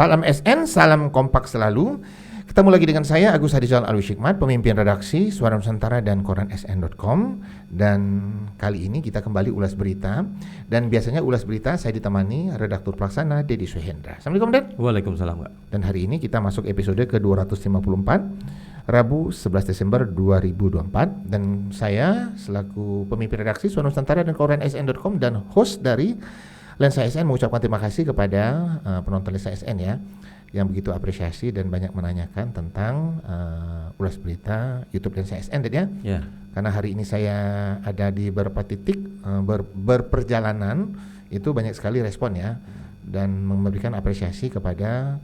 Salam SN, salam kompak selalu. Ketemu lagi dengan saya Agus Hadizal Alwi Hikmat, pemimpin redaksi Suara Nusantara dan koran sn.com. Dan kali ini kita kembali ulas berita. Dan biasanya ulas berita saya ditemani redaktur pelaksana Dedi Suhendra. Assalamualaikum, Ded. Waalaikumsalam, Kak. Dan hari ini kita masuk episode ke-254, Rabu 11 Desember 2024. Dan saya selaku pemimpin redaksi Suara Nusantara dan koran sn.com dan host dari Lensa SN mengucapkan terima kasih kepada penonton Lensa SN ya, yang begitu apresiasi dan banyak menanyakan tentang ulas berita YouTube Lensa SN ya. Ya. Karena hari ini saya ada di beberapa titik berperjalanan, itu banyak sekali respon ya, dan memberikan apresiasi kepada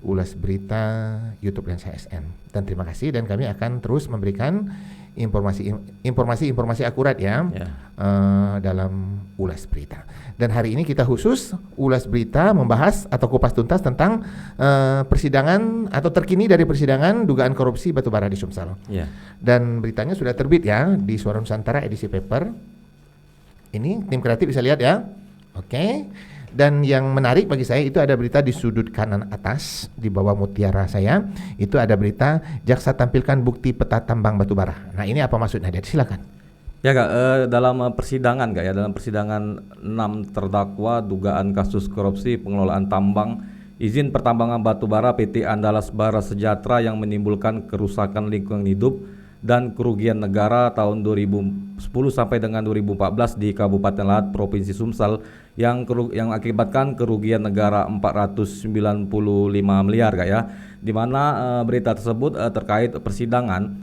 ulas berita YouTube Lensa SN. Dan terima kasih, dan kami akan terus memberikan informasi akurat ya. Dalam ulas berita. Dan hari ini kita khusus ulas berita membahas atau kupas tuntas tentang persidangan atau terkini dari persidangan dugaan korupsi batubara di Sumsel. Dan beritanya sudah terbit ya di Suara Nusantara edisi paper. Ini tim kreatif bisa lihat ya. Oke. Dan yang menarik bagi saya itu ada berita di sudut kanan atas di bawah mutiara saya, itu ada berita jaksa tampilkan bukti peta tambang batubara. Nah, ini apa maksudnya? Silakan. Ya, Kak, dalam persidangan, Kak, ya, dalam persidangan 6 terdakwa dugaan kasus korupsi pengelolaan tambang izin pertambangan batubara PT Andalas Bara Sejahtera yang menimbulkan kerusakan lingkungan hidup dan kerugian negara tahun 2010 sampai dengan 2014 di Kabupaten Lahat Provinsi Sumsel yang akibatkan kerugian negara 495 miliar, Kak, ya. Di mana berita tersebut terkait persidangan,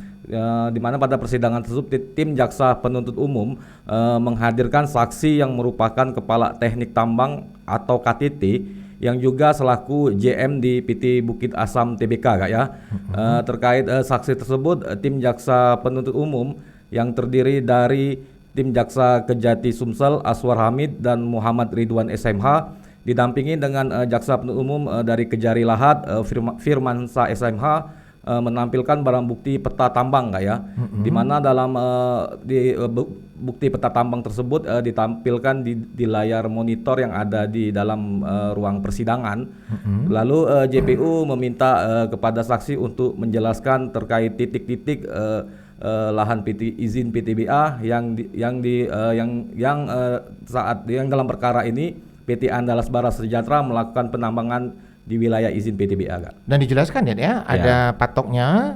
di mana pada persidangan tersebut tim jaksa penuntut umum menghadirkan saksi yang merupakan kepala teknik tambang atau KTT yang juga selaku JM di PT Bukit Asam Tbk, Kak, ya. Terkait saksi tersebut, tim jaksa penuntut umum yang terdiri dari tim jaksa Kejati Sumsel Aswar Hamid dan Muhammad Ridwan SMH didampingi dengan jaksa penuntut umum dari Kejari Lahat Firman Sa SMH menampilkan barang bukti peta tambang, Kak, ya. Di mana dalam bukti peta tambang tersebut ditampilkan di layar monitor yang ada di dalam ruang persidangan. Lalu JPU meminta kepada saksi untuk menjelaskan terkait titik-titik lahan izin PTBA saat dalam perkara ini PT Andalas Bara Sejahtera melakukan penambangan di wilayah izin PTBA, Kak. Dan dijelaskan ya, ada patoknya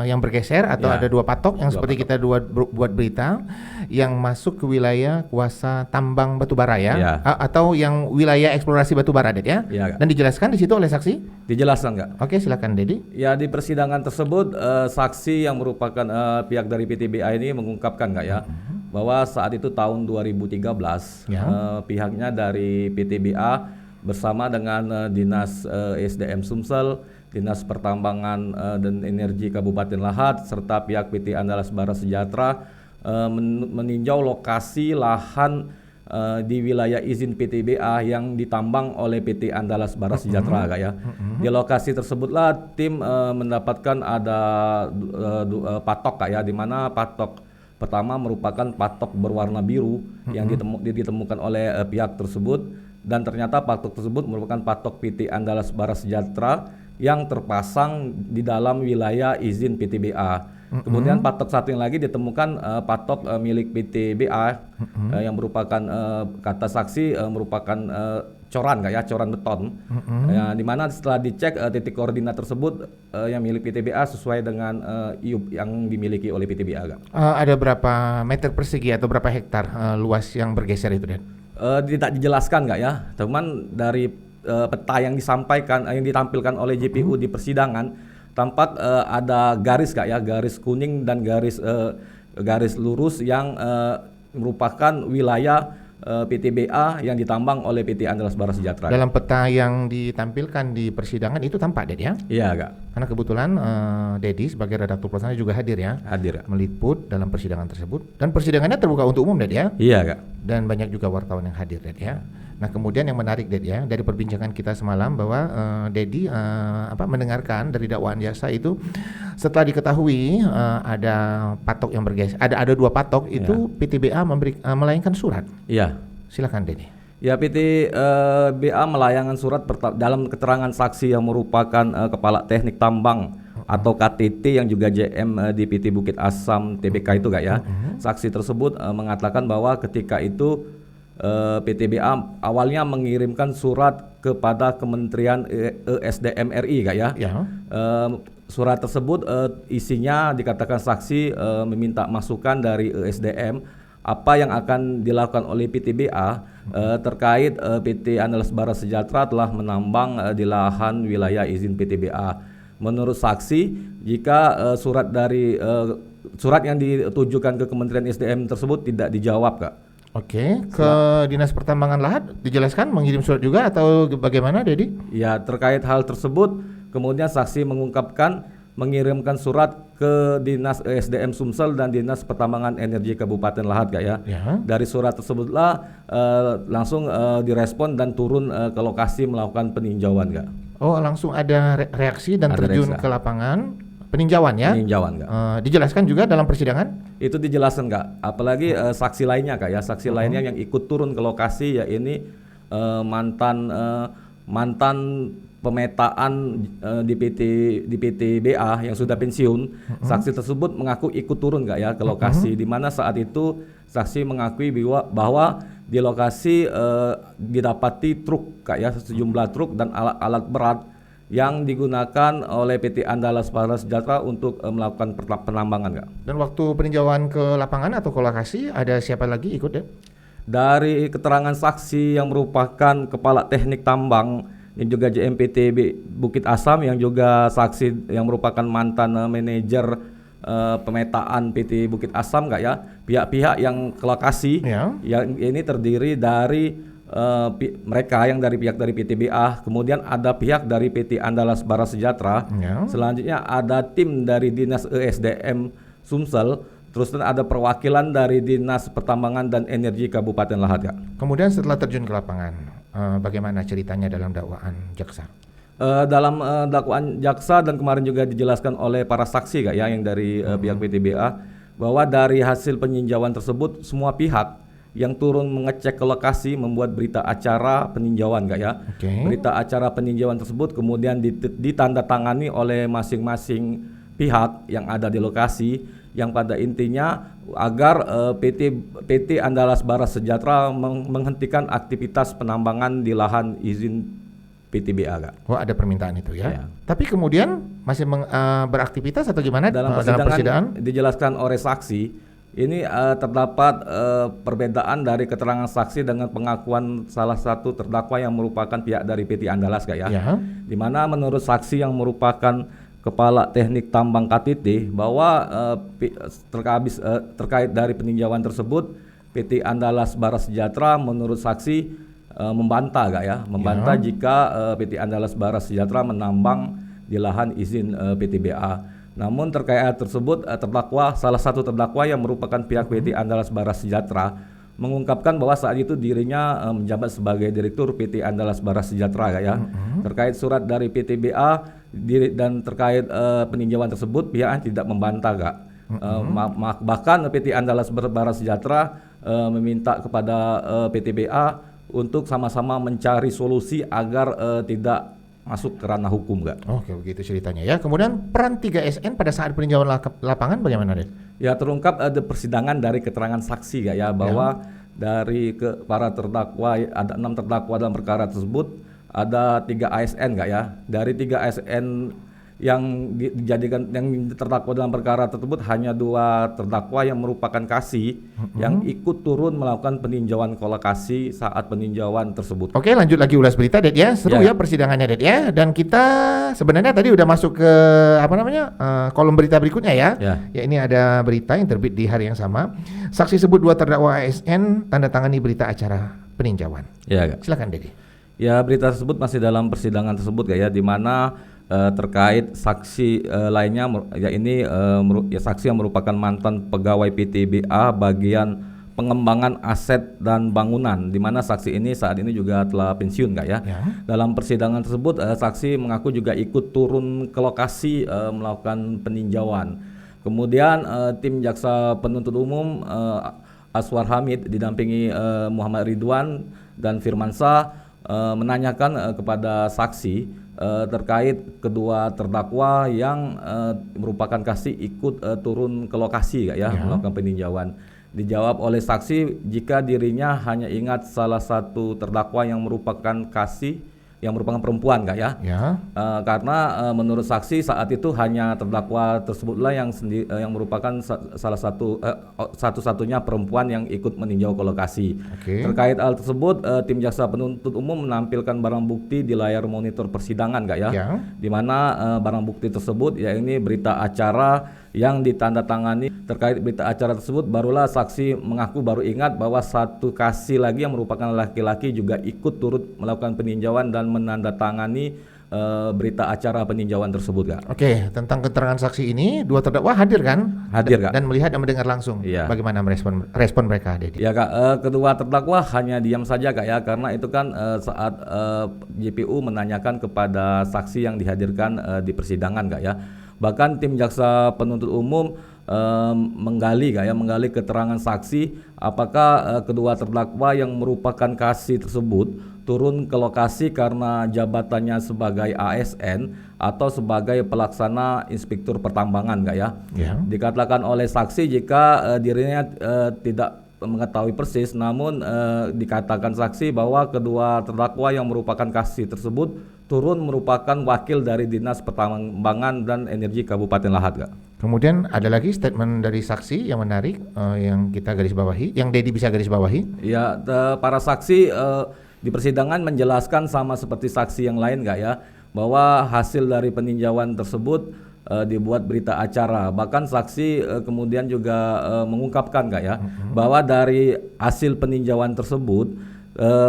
yang bergeser atau ada dua patok yang seperti kita buat berita yang masuk ke wilayah kuasa tambang batubara ya, atau yang wilayah eksplorasi batubara, Ded ya. Dan dijelaskan di situ oleh saksi? Dijelaskan, Kak. Oke, silakan, Dedi. Ya, di persidangan tersebut saksi yang merupakan pihak dari PTBA ini mengungkapkan, Kak, ya, bahwa saat itu tahun 2013 pihaknya dari PTBA bersama dengan Dinas SDM Sumsel, Dinas Pertambangan dan Energi Kabupaten Lahat, serta pihak PT Andalas Bara Sejahtera meninjau lokasi lahan di wilayah izin PTBA yang ditambang oleh PT Andalas Bara Sejahtera, Kak, ya. Di lokasi tersebutlah tim mendapatkan ada patok, Kak, ya, di mana patok pertama merupakan patok berwarna biru yang ditemukan oleh pihak tersebut. Dan ternyata patok tersebut merupakan patok PT Andalas Bara Sejahtera yang terpasang di dalam wilayah izin PTBA. Kemudian patok satu yang lagi ditemukan patok milik PTBA yang merupakan kata saksi merupakan coran, Kak, ya, coran beton. Di mana setelah dicek titik koordinat tersebut yang milik PTBA sesuai dengan IUP yang dimiliki oleh PTBA, Kak. Ada berapa meter persegi atau berapa hektar luas yang bergeser itu, Den? Tidak dijelaskan, Kak, ya. Cuman dari peta yang disampaikan, yang ditampilkan oleh JPU di persidangan, tampak ada garis, Kak, ya, garis kuning dan garis lurus yang merupakan wilayah PTBA yang ditambang oleh PT Andalas Bara Sejahtera. Dalam peta yang ditampilkan di persidangan itu tampak, Ded ya? Iya, Kak. Karena kebetulan Dedi sebagai redaktur pelaksana juga hadir ya. Hadir, Kak. Meliput dalam persidangan tersebut. Dan persidangannya terbuka untuk umum, Ded ya? Iya, Kak. Dan banyak juga wartawan yang hadir, Ded ya. Nah, kemudian yang menarik, Ded ya, dari perbincangan kita semalam bahwa Dedi mendengarkan dari dakwaan jaksa itu setelah diketahui ada patok yang bergeser, ada dua patok itu PTBA melayangkan surat. Iya. Silakan, Dedi. Ya, PT BA melayangkan surat dalam keterangan saksi yang merupakan Kepala Teknik Tambang atau KTT yang juga JM di PT Bukit Asam TBK itu gak ya. Saksi tersebut mengatakan bahwa ketika itu PT BA awalnya mengirimkan surat kepada Kementerian ESDM RI gak ya. Ya. Surat tersebut isinya dikatakan saksi meminta masukan dari ESDM apa yang akan dilakukan oleh PT BA terkait PT Andalas Bara Sejahtera telah menambang di lahan wilayah izin PT BA. Menurut saksi, jika surat yang ditujukan ke Kementerian SDM tersebut tidak dijawab, Kak. Oke, ke Dinas Pertambangan Lahat dijelaskan mengirim surat juga atau bagaimana, Dedi? Ya, terkait hal tersebut, kemudian saksi mengirimkan surat ke Dinas ESDM Sumsel dan Dinas Pertambangan Energi Kabupaten Lahat, Kak ya. Ya. Dari surat tersebutlah langsung direspon dan turun ke lokasi melakukan peninjauan, Kak. Oh, langsung ada reaksi dan Ada terjun reaksi. ke lapangan peninjauan ya. Peninjauan, Kak. Dijelaskan juga dalam persidangan? Itu dijelaskan, Kak. Apalagi saksi lainnya, Kak ya. Saksi lainnya yang ikut turun ke lokasi ya ini mantan pemetaan di PT BA yang sudah pensiun. Saksi tersebut mengaku ikut turun nggak ya ke lokasi, di mana saat itu saksi mengakui bahwa di lokasi didapati truk Kak ya, sejumlah truk dan alat-alat berat yang digunakan oleh PT Andalas Bara Sejahtera untuk melakukan penambangan, Kak. Dan waktu peninjauan ke lapangan atau ke lokasi ada siapa lagi ikut ya? Dari keterangan saksi yang merupakan Kepala Teknik Tambang yang juga JMPT Bukit Asam yang juga saksi yang merupakan mantan manajer pemetaan PT Bukit Asam nggak ya, pihak-pihak yang ke lokasi Ya. yang ini terdiri dari mereka yang dari pihak dari PT BA, kemudian ada pihak dari PT Andalas Bara Sejahtera, Ya. selanjutnya ada tim dari Dinas ESDM Sumsel, terus ada perwakilan dari Dinas Pertambangan dan Energi Kabupaten Lahat, Kak. Kemudian setelah terjun ke lapangan, bagaimana ceritanya dalam dakwaan jaksa? Dalam dakwaan jaksa dan kemarin juga dijelaskan oleh para saksi Kak ya yang dari pihak PT BA bahwa dari hasil peninjauan tersebut semua pihak yang turun mengecek ke lokasi membuat berita acara peninjauan Kak ya. Oke. Berita acara peninjauan tersebut kemudian ditandatangani oleh masing-masing pihak yang ada di lokasi yang pada intinya agar PT Andalas Bara Sejahtera menghentikan aktivitas penambangan di lahan izin PT BA, Kak. Oh, ada permintaan itu ya. Ya. Tapi kemudian masih beraktivitas atau gimana Dalam dalam persidangan? persidangan dijelaskan oleh saksi ini terdapat perbedaan dari keterangan saksi dengan pengakuan salah satu terdakwa yang merupakan pihak dari PT Andalas, Kak ya. Ya. Di mana menurut saksi yang merupakan Kepala Teknik Tambang KTT bahwa terkait dari peninjauan tersebut PT Andalas Bara Sejahtera menurut saksi membantah Kak ya, membantah jika PT Andalas Bara Sejahtera menambang di lahan izin PT BA. Namun terkait hal tersebut salah satu terdakwa yang merupakan pihak PT Andalas Bara Sejahtera mengungkapkan bahwa saat itu dirinya menjabat sebagai direktur PT Andalas Bara Sejahtera Kak ya. Terkait surat dari PT BA dan terkait peninjauan tersebut pihaknya tidak membantah Kak. Bahkan PT Andalas Bara Sejahtera meminta kepada PT BA untuk sama-sama mencari solusi agar tidak masuk ke ranah hukum, Kak. Oke, begitu ceritanya ya. Kemudian peran 3SN pada saat peninjauan lapangan bagaimana, Den? Ya, terungkap ada persidangan dari keterangan saksi Kak ya bahwa dari para terdakwa ada 6 terdakwa dalam perkara tersebut ada 3 ASN Kak ya. Dari 3 ASN yang dijadikan yang terdakwa dalam perkara tersebut hanya 2 terdakwa yang merupakan kasih yang ikut turun melakukan peninjauan ke lokasi saat peninjauan tersebut. Oke, lanjut lagi ulas berita, Det ya. Seru ya persidangannya, Det ya. Dan kita sebenarnya tadi udah masuk ke kolom berita berikutnya ya. Ya, ini ada berita yang terbit di hari yang sama. Saksi sebut 2 terdakwa ASN tanda tangani berita acara peninjauan. Ya, Kak. Silakan, Dedi. Ya, berita tersebut masih dalam persidangan tersebut Kak ya, di mana terkait saksi lainnya ya ini saksi yang merupakan mantan pegawai PT BA bagian pengembangan aset dan bangunan, di mana saksi ini saat ini juga telah pensiun Kak ya. Dalam persidangan tersebut saksi mengaku juga ikut turun ke lokasi melakukan peninjauan. Kemudian tim jaksa penuntut umum Aswar Hamid didampingi Muhammad Ridwan dan Firmansyah menanyakan kepada saksi terkait kedua terdakwa yang merupakan kasih ikut turun ke lokasi melakukan peninjauan. Dijawab oleh saksi jika dirinya hanya ingat salah satu terdakwa yang merupakan kasih yang merupakan perempuan karena menurut saksi saat itu hanya terdakwa tersebutlah yang merupakan salah satu satu-satunya perempuan yang ikut meninjau ke lokasi. Terkait hal tersebut tim jaksa penuntut umum menampilkan barang bukti di layar monitor persidangan di mana barang bukti tersebut yakni berita acara yang ditandatangani. Terkait berita acara tersebut barulah saksi mengaku baru ingat bahwa satu kasih lagi yang merupakan laki-laki juga ikut turut melakukan peninjauan dan menandatangani berita acara peninjauan tersebut Tentang keterangan saksi ini dua terdakwa hadir kan? Hadir dan melihat dan mendengar langsung. Bagaimana respon mereka, Dedi? Kedua terdakwa hanya diam saja karena itu kan saat JPU menanyakan kepada saksi yang dihadirkan di persidangan Bahkan tim jaksa penuntut umum menggali keterangan saksi apakah kedua terdakwa yang merupakan kasih tersebut turun ke lokasi karena jabatannya sebagai ASN atau sebagai pelaksana inspektur pertambangan Dikatakan oleh saksi jika dirinya tidak mengetahui persis, namun dikatakan saksi bahwa kedua terdakwa yang merupakan kasih tersebut turun merupakan wakil dari Dinas Pertambangan dan Energi Kabupaten Lahat Kemudian ada lagi statement dari saksi yang menarik yang kita garis bawahi, yang Dedi bisa garis bawahi. Para saksi di persidangan menjelaskan sama seperti saksi yang lain bahwa hasil dari peninjauan tersebut dibuat berita acara. Bahkan saksi kemudian juga mengungkapkan bahwa dari hasil peninjauan tersebut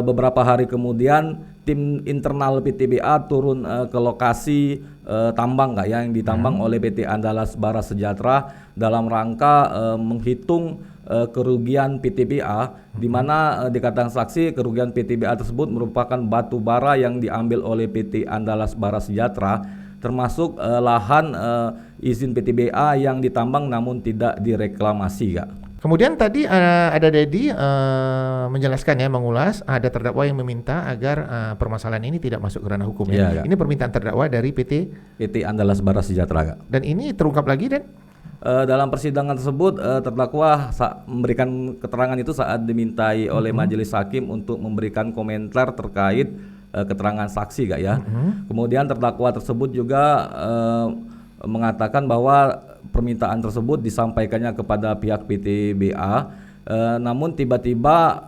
beberapa hari kemudian tim internal PTBA turun ke lokasi tambang yang ditambang oleh PT Andalas Bara Sejahtera dalam rangka menghitung kerugian PTBA, di mana dikatakan saksi kerugian PTBA tersebut merupakan batu bara yang diambil oleh PT Andalas Bara Sejahtera, termasuk lahan izin PTBA yang ditambang namun tidak direklamasi Kemudian tadi ada Dedi menjelaskan mengulas ada terdakwa yang meminta agar permasalahan ini tidak masuk ke ranah hukum Ini permintaan terdakwa dari PT Andalas Bara Sejahtera Dan ini terungkap lagi dalam persidangan tersebut terdakwa memberikan keterangan itu saat dimintai oleh majelis hakim untuk memberikan komentar terkait keterangan saksi Kemudian terdakwa tersebut juga mengatakan bahwa permintaan tersebut disampaikannya kepada pihak PTBA, namun tiba-tiba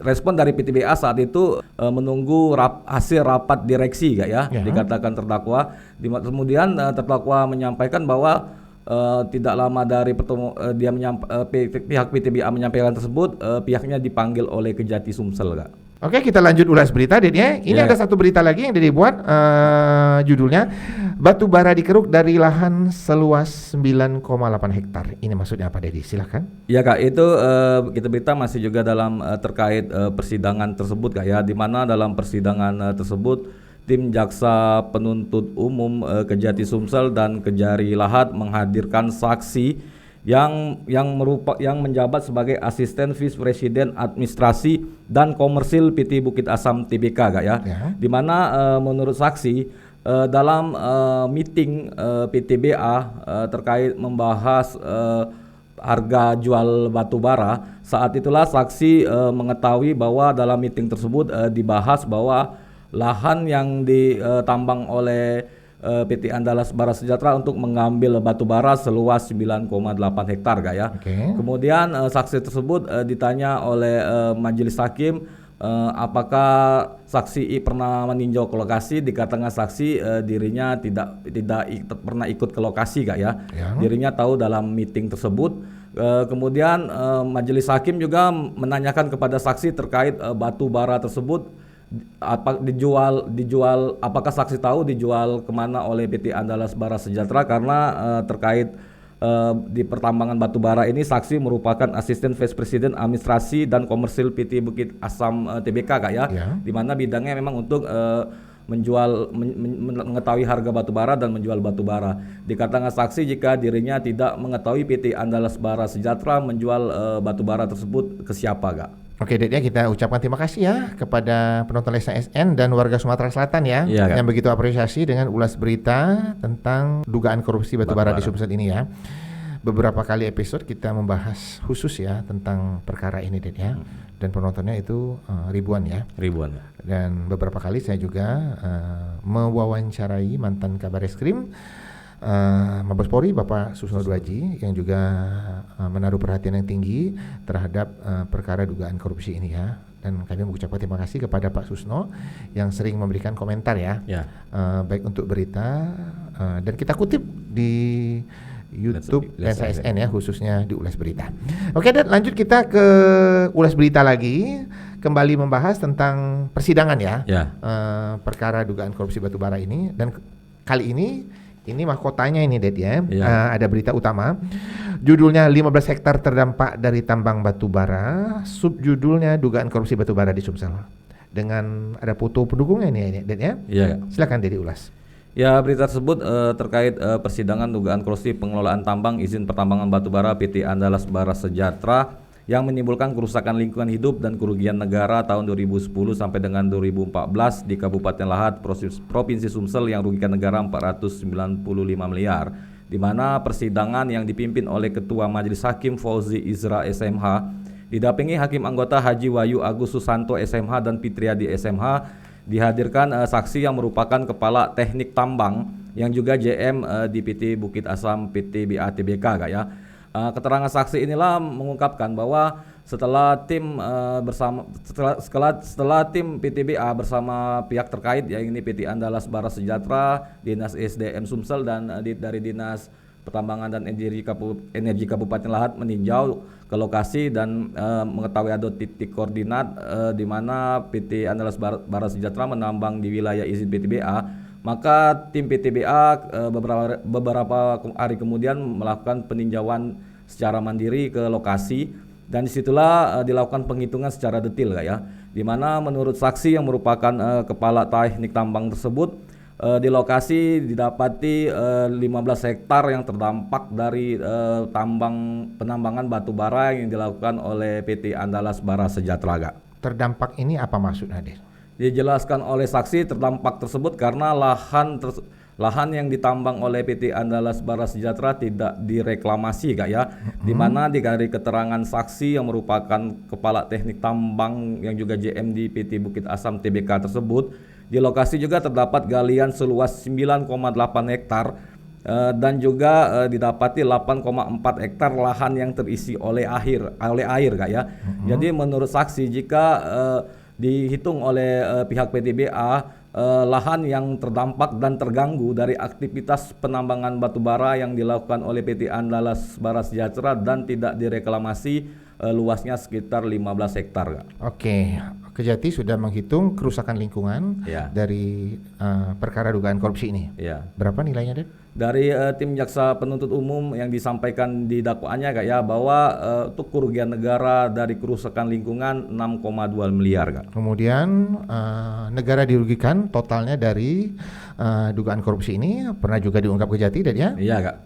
respon dari PTBA saat itu menunggu hasil rapat direksi dikatakan terdakwa. Kemudian terdakwa menyampaikan bahwa tidak lama dari pihak PTBA menyampaikan tersebut, pihaknya dipanggil oleh Kejati Sumsel Oke, kita lanjut ulas berita, Dedi. Ini ada satu berita lagi yang Dedi buat, judulnya batu bara dikeruk dari lahan seluas 9,8 hektar. Ini maksudnya apa, Dedi? Silahkan. Itu kita berita masih juga dalam terkait persidangan tersebut di mana dalam persidangan tersebut tim jaksa penuntut umum Kejati Sumsel dan Kejari Lahat menghadirkan saksi yang menjabat sebagai asisten vice presiden administrasi dan komersil PT Bukit Asam Tbk di mana menurut saksi dalam meeting PTBA terkait membahas harga jual batu bara, saat itulah saksi mengetahui bahwa dalam meeting tersebut dibahas bahwa lahan yang ditambang oleh PT Andalas Bara Sejahtera untuk mengambil batu bara seluas 9,8 hektar Kemudian saksi tersebut ditanya oleh majelis hakim apakah saksi pernah meninjau ke lokasi. Dikatakan saksi dirinya tidak pernah ikut ke lokasi Dirinya tahu dalam meeting tersebut. Kemudian majelis hakim juga menanyakan kepada saksi terkait batu bara tersebut dijual apakah saksi tahu dijual kemana oleh PT Andalas Bara Sejahtera, karena terkait di pertambangan batu bara ini saksi merupakan asisten vice president administrasi dan komersil PT Bukit Asam Tbk di mana bidangnya memang untuk mengetahui harga batu bara dan menjual batu bara. Dikatakan saksi jika dirinya tidak mengetahui PT Andalas Bara Sejahtera menjual batu bara tersebut ke siapa Oke, Ded ya, kita ucapkan terima kasih ya kepada penonton Lensa SN dan warga Sumatera Selatan ya, Iya, Kak. yang begitu apresiasi dengan ulas berita tentang dugaan korupsi batubara di Sumsel ini ya. Beberapa kali episode kita membahas khusus ya tentang perkara ini, Ded ya, dan penontonnya itu ribuan ya. Ribuan. Dan beberapa kali saya juga mewawancarai mantan Kabar Eskrim Mabes Polri Bapak Susno Duaji yang juga menaruh perhatian yang tinggi terhadap perkara dugaan korupsi ini ya. Dan kami mengucapkan terima kasih kepada Pak Susno yang sering memberikan komentar ya, baik untuk berita dan kita kutip di YouTube Lensa SN ya, khususnya di Ulas Berita. Oke, dan lanjut kita ke Ulas Berita lagi, kembali membahas tentang persidangan ya, perkara dugaan korupsi batubara ini. Dan kali ini mahkotanya ini, Ded ya, ada berita utama, judulnya 15 hektar terdampak dari tambang batubara, subjudulnya dugaan korupsi batubara di Sumsel. Dengan ada foto pendukungnya ini, Ded ya. Silakan Ded ulas. Ya, berita tersebut terkait persidangan dugaan korupsi pengelolaan tambang izin pertambangan batubara PT Andalas Bara Sejahtera yang menimbulkan kerusakan lingkungan hidup dan kerugian negara tahun 2010 sampai dengan 2014 di Kabupaten Lahat, Provinsi Sumsel yang rugikan negara 495 miliar, di mana persidangan yang dipimpin oleh Ketua Majelis Hakim Fauzi Izra SMH didampingi Hakim Anggota Haji Wahyu Agus Susanto SMH dan Fitriadi SMH. Dihadirkan saksi yang merupakan Kepala Teknik Tambang yang juga JM di PT Bukit Asam PT BATBK, Kak ya. Keterangan saksi inilah mengungkapkan bahwa setelah tim setelah tim PTBA bersama pihak terkait, yaitu PT Andalas Bara Sejahtera, Dinas SDM Sumsel dan dari Dinas Pertambangan dan Energi Kabupaten Lahat meninjau ke lokasi dan mengetahui ada titik koordinat di mana PT Andalas Bara Sejahtera menambang di wilayah izin PTBA, maka tim PTBA beberapa hari kemudian melakukan peninjauan secara mandiri ke lokasi dan disitulah dilakukan penghitungan secara detail, ya, di mana menurut saksi yang merupakan kepala teknik tambang tersebut, di lokasi didapati 15 hektar yang terdampak dari penambangan batu bara yang dilakukan oleh PT Andalas Bara Sejahtera. Terdampak ini apa maksudnya, Ded? Dijelaskan oleh saksi terdampak tersebut karena lahan yang ditambang oleh PT Andalas Bara Sejahtera tidak direklamasi, Kak ya. Di mana dari keterangan saksi yang merupakan Kepala Teknik Tambang yang juga JM di PT Bukit Asam TBK tersebut, di lokasi juga terdapat galian seluas 9,8 hektar dan juga didapati 8,4 hektar lahan yang terisi oleh air, Kak ya. Jadi menurut saksi jika dihitung oleh pihak PTBA, lahan yang terdampak dan terganggu dari aktivitas penambangan batubara yang dilakukan oleh PT Andalas Bara Sejahtera dan tidak direklamasi luasnya sekitar 15 hektar. Kak. Oke, Kejati sudah menghitung kerusakan lingkungan dari perkara dugaan korupsi ini. Berapa nilainya, Ded? Dari tim jaksa penuntut umum yang disampaikan di dakwaannya, Kak ya, bahwa untuk kerugian negara dari kerusakan lingkungan 6,2 miliar, Kak. Kemudian negara dirugikan totalnya dari dugaan korupsi ini pernah juga diungkap Kejati, Ded ya? Iya, Kak.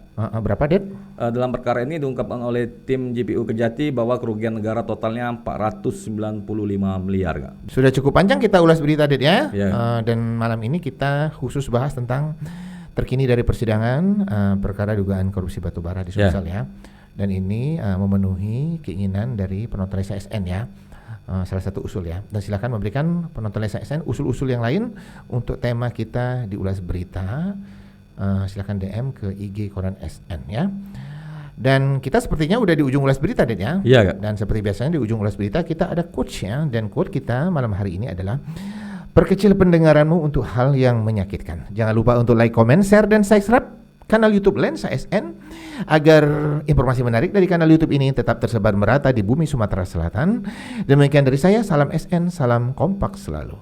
Berapa, Ded? Dalam perkara ini diungkapkan oleh tim JPU Kejati bahwa kerugian negara totalnya 495 miliar, Kak. Sudah cukup panjang kita ulas berita, Ded ya. Dan malam ini kita khusus bahas tentang terkini dari persidangan perkara dugaan korupsi batubara di Sumsel ya. Dan ini memenuhi keinginan dari penonton Lensa SN ya. Salah satu usul ya. Dan silakan memberikan penonton Lensa SN usul-usul yang lain untuk tema kita di ulas berita. Silakan DM ke IG Koran SN ya. Dan kita sepertinya udah di ujung ulas berita, Ded ya. Iya, Kak. Dan seperti biasanya di ujung ulas berita kita ada quotes ya. Dan quote kita malam hari ini adalah: perkecil pendengaranmu untuk hal yang menyakitkan. Jangan lupa untuk like, comment, share, dan subscribe kanal YouTube Lensa SN agar informasi menarik dari kanal YouTube ini tetap tersebar merata di bumi Sumatera Selatan. Demikian dari saya, salam SN, salam kompak selalu.